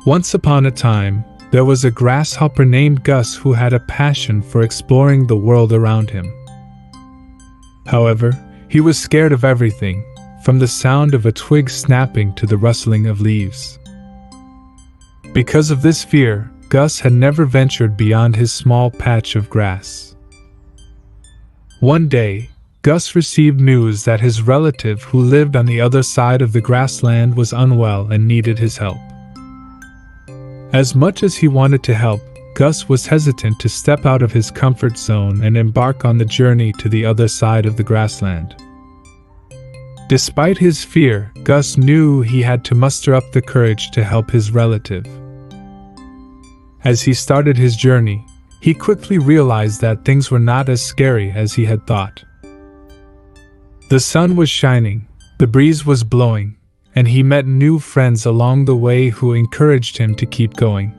Once upon a time, there was a grasshopper named Gus who had a passion for exploring the world around him. However, he was scared of everything, from the sound of a twig snapping to the rustling of leaves. Because of this fear, Gus had never ventured beyond his small patch of grass. One day, Gus received news that his relative who lived on the other side of the grassland was unwell and needed his help. As much as he wanted to help, Gus was hesitant to step out of his comfort zone and embark on the journey to the other side of the grassland. Despite his fear, Gus knew he had to muster up the courage to help his relative. As he started his journey, he quickly realized that things were not as scary as he had thought. The sun was shining, the breeze was blowing, and he met new friends along the way who encouraged him to keep going.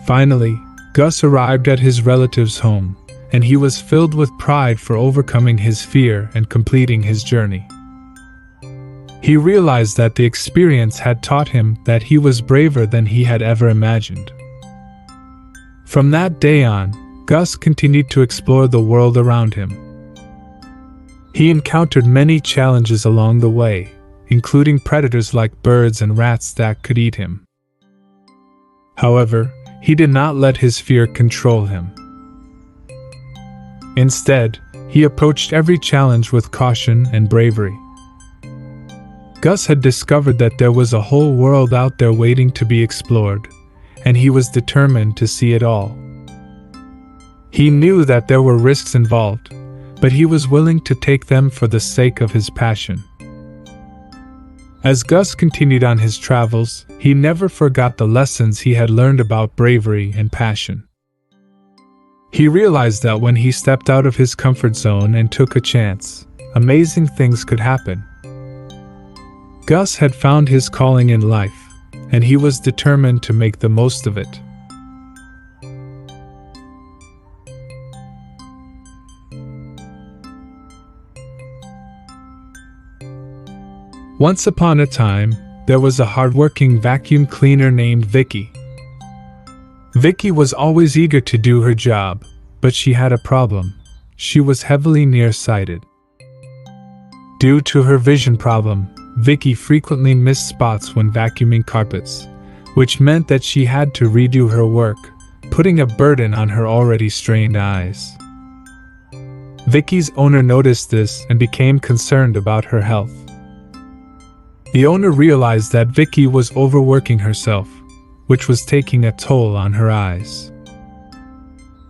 Finally, Gus arrived at his relative's home, and he was filled with pride for overcoming his fear and completing his journey. He realized that the experience had taught him that he was braver than he had ever imagined. From that day on, Gus continued to explore the world around him. He encountered many challenges along the way, including predators like birds and rats that could eat him. However, he did not let his fear control him. Instead, he approached every challenge with caution and bravery. Gus had discovered that there was a whole world out there waiting to be explored, and he was determined to see it all. He knew that there were risks involved, but he was willing to take them for the sake of his passion. As Gus continued on his travels, he never forgot the lessons he had learned about bravery and passion. He realized that when he stepped out of his comfort zone and took a chance, amazing things could happen. Gus had found his calling in life, and he was determined to make the most of it. Once upon a time, there was a hardworking vacuum cleaner named Vicky. Vicky was always eager to do her job, but she had a problem. She was heavily nearsighted. Due to her vision problem, Vicky frequently missed spots when vacuuming carpets, which meant that she had to redo her work, putting a burden on her already strained eyes. Vicky's owner noticed this and became concerned about her health. The owner realized that Vicky was overworking herself, which was taking a toll on her eyes.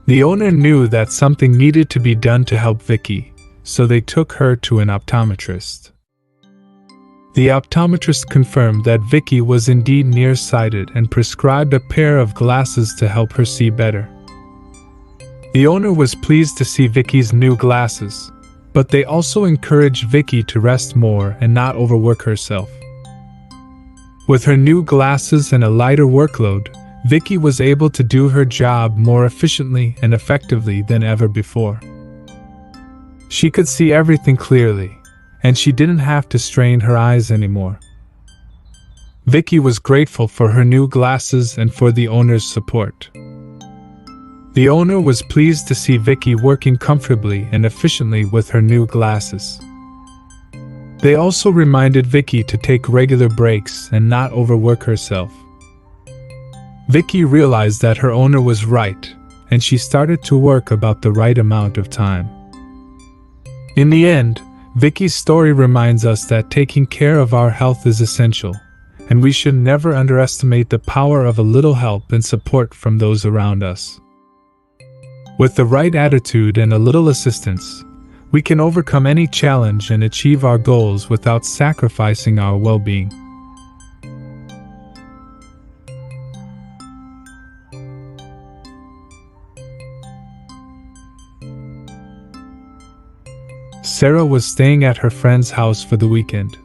The owner knew that something needed to be done to help Vicky, so they took her to an optometrist. The optometrist confirmed that Vicky was indeed nearsighted and prescribed a pair of glasses to help her see better. The owner was pleased to see Vicky's new glasses, but they also encouraged Vicky to rest more and not overwork herself. With her new glasses and a lighter workload, Vicky was able to do her job more efficiently and effectively than ever before. She could see everything clearly, and she didn't have to strain her eyes anymore. Vicky was grateful for her new glasses and for the owner's support. The owner was pleased to see Vicky working comfortably and efficiently with her new glasses. They also reminded Vicky to take regular breaks and not overwork herself. Vicky realized that her owner was right, and she started to work about the right amount of time. In the end, Vicky's story reminds us that taking care of our health is essential, and we should never underestimate the power of a little help and support from those around us. With the right attitude and a little assistance, we can overcome any challenge and achieve our goals without sacrificing our well-being. Sarah was staying at her friend's house for the weekend.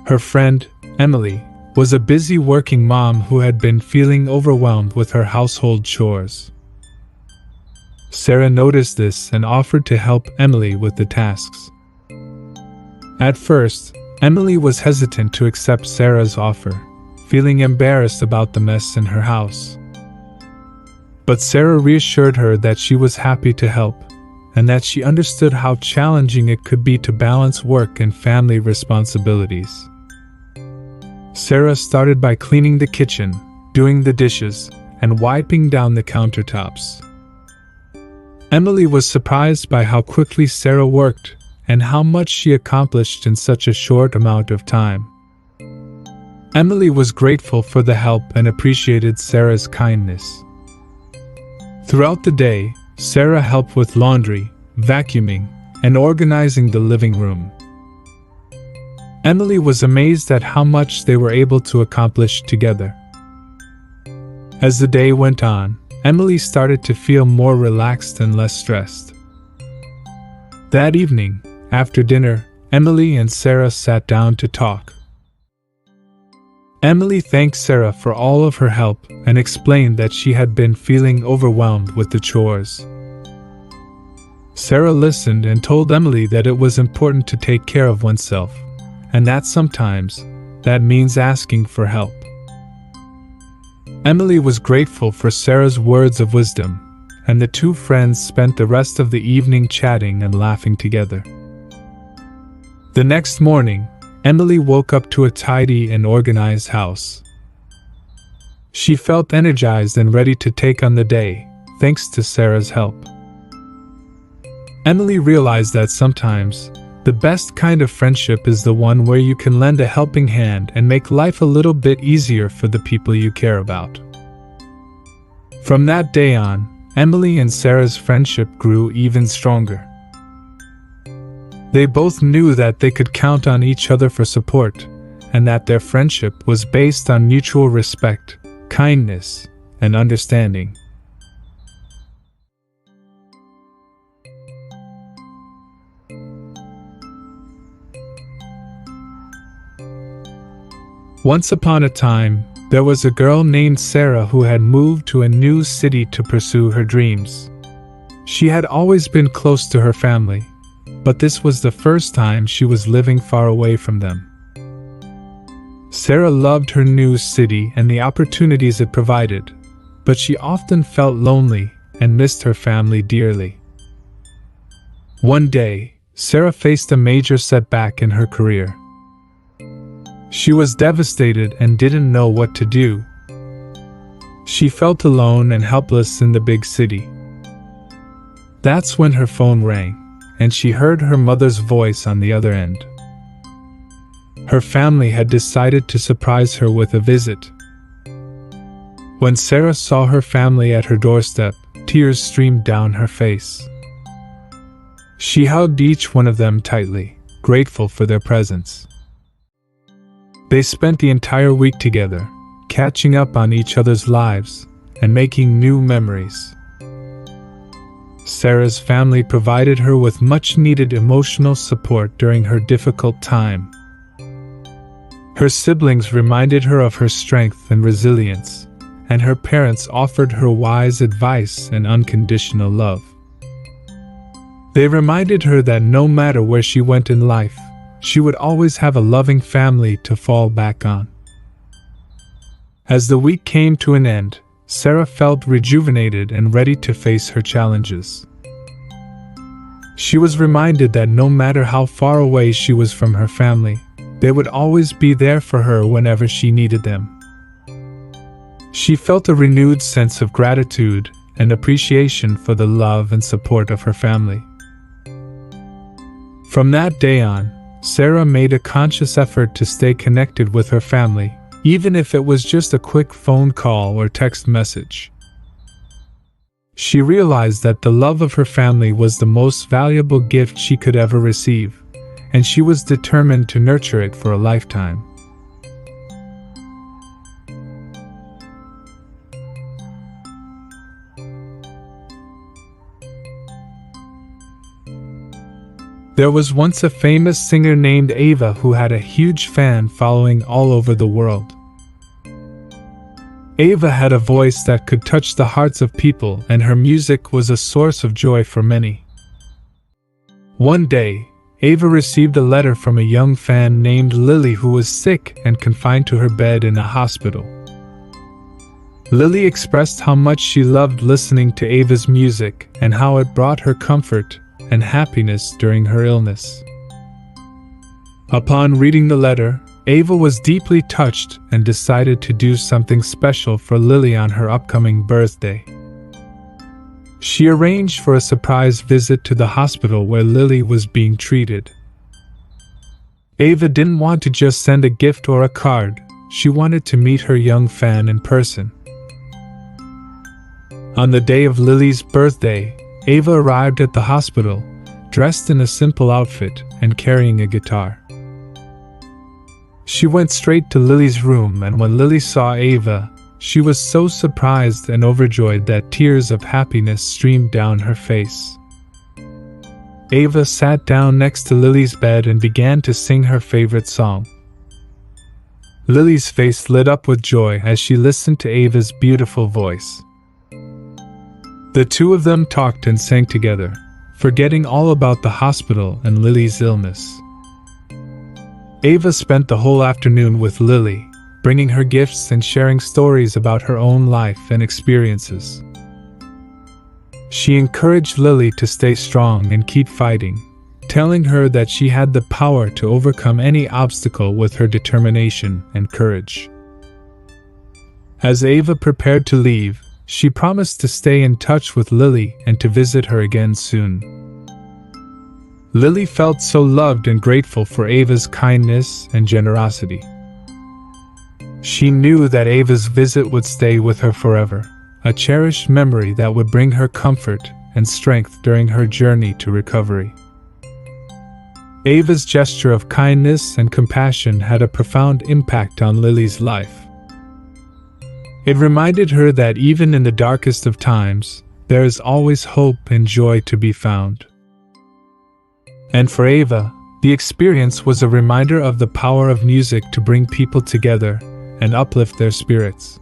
Her friend, Emily, was a busy working mom who had been feeling overwhelmed with her household chores. Sarah noticed this and offered to help Emily with the tasks. At first, Emily was hesitant to accept Sarah's offer, feeling embarrassed about the mess in her house. But Sarah reassured her that she was happy to help, and that she understood how challenging it could be to balance work and family responsibilities. Sarah started by cleaning the kitchen, doing the dishes, and wiping down the countertops. Emily was surprised by how quickly Sarah worked and how much she accomplished in such a short amount of time. Emily was grateful for the help and appreciated Sarah's kindness. Throughout the day, Sarah helped with laundry, vacuuming, and organizing the living room. Emily was amazed at how much they were able to accomplish together. As the day went on, Emily started to feel more relaxed and less stressed. That evening, after dinner, Emily and Sarah sat down to talk. Emily thanked Sarah for all of her help and explained that she had been feeling overwhelmed with the chores. Sarah listened and told Emily that it was important to take care of oneself, and that sometimes that means asking for help. Emily was grateful for Sarah's words of wisdom, and the two friends spent the rest of the evening chatting and laughing together. The next morning, Emily woke up to a tidy and organized house. She felt energized and ready to take on the day, thanks to Sarah's help. Emily realized that sometimes, the best kind of friendship is the one where you can lend a helping hand and make life a little bit easier for the people you care about. From that day on, Emily and Sarah's friendship grew even stronger. They both knew that they could count on each other for support, and that their friendship was based on mutual respect, kindness, and understanding. Once upon a time, there was a girl named Sarah who had moved to a new city to pursue her dreams. She had always been close to her family, but this was the first time she was living far away from them. Sarah loved her new city and the opportunities it provided, but she often felt lonely and missed her family dearly. One day, Sarah faced a major setback in her career. She was devastated and didn't know what to do. She felt alone and helpless in the big city. That's when her phone rang, and she heard her mother's voice on the other end. Her family had decided to surprise her with a visit. When Sarah saw her family at her doorstep, tears streamed down her face. She hugged each one of them tightly, grateful for their presence. They spent the entire week together, catching up on each other's lives and making new memories. Sarah's family provided her with much-needed emotional support during her difficult time. Her siblings reminded her of her strength and resilience, and her parents offered her wise advice and unconditional love. They reminded her that no matter where she went in life, she would always have a loving family to fall back on. As the week came to an end, Sarah felt rejuvenated and ready to face her challenges. She was reminded that no matter how far away she was from her family, they would always be there for her whenever she needed them. She felt a renewed sense of gratitude and appreciation for the love and support of her family. From that day on, Sarah made a conscious effort to stay connected with her family, even if it was just a quick phone call or text message. She realized that the love of her family was the most valuable gift she could ever receive, and she was determined to nurture it for a lifetime. There was once a famous singer named Ava who had a huge fan following all over the world. Ava had a voice that could touch the hearts of people, and her music was a source of joy for many. One day, Ava received a letter from a young fan named Lily who was sick and confined to her bed in a hospital. Lily expressed how much she loved listening to Ava's music and how it brought her comfort and happiness during her illness. Upon reading the letter, Ava was deeply touched and decided to do something special for Lily on her upcoming birthday. She arranged for a surprise visit to the hospital where Lily was being treated. Ava didn't want to just send a gift or a card, she wanted to meet her young fan in person. On the day of Lily's birthday, Ava arrived at the hospital, dressed in a simple outfit and carrying a guitar. She went straight to Lily's room, and when Lily saw Ava, she was so surprised and overjoyed that tears of happiness streamed down her face. Ava sat down next to Lily's bed and began to sing her favorite song. Lily's face lit up with joy as she listened to Ava's beautiful voice. The two of them talked and sang together, forgetting all about the hospital and Lily's illness. Ava spent the whole afternoon with Lily, bringing her gifts and sharing stories about her own life and experiences. She encouraged Lily to stay strong and keep fighting, telling her that she had the power to overcome any obstacle with her determination and courage. As Ava prepared to leave, she promised to stay in touch with Lily and to visit her again soon. Lily felt so loved and grateful for Ava's kindness and generosity. She knew that Ava's visit would stay with her forever, a cherished memory that would bring her comfort and strength during her journey to recovery. Ava's gesture of kindness and compassion had a profound impact on Lily's life. It reminded her that even in the darkest of times, there is always hope and joy to be found. And for Ava, the experience was a reminder of the power of music to bring people together and uplift their spirits.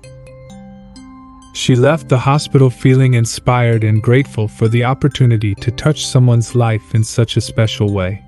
She left the hospital feeling inspired and grateful for the opportunity to touch someone's life in such a special way.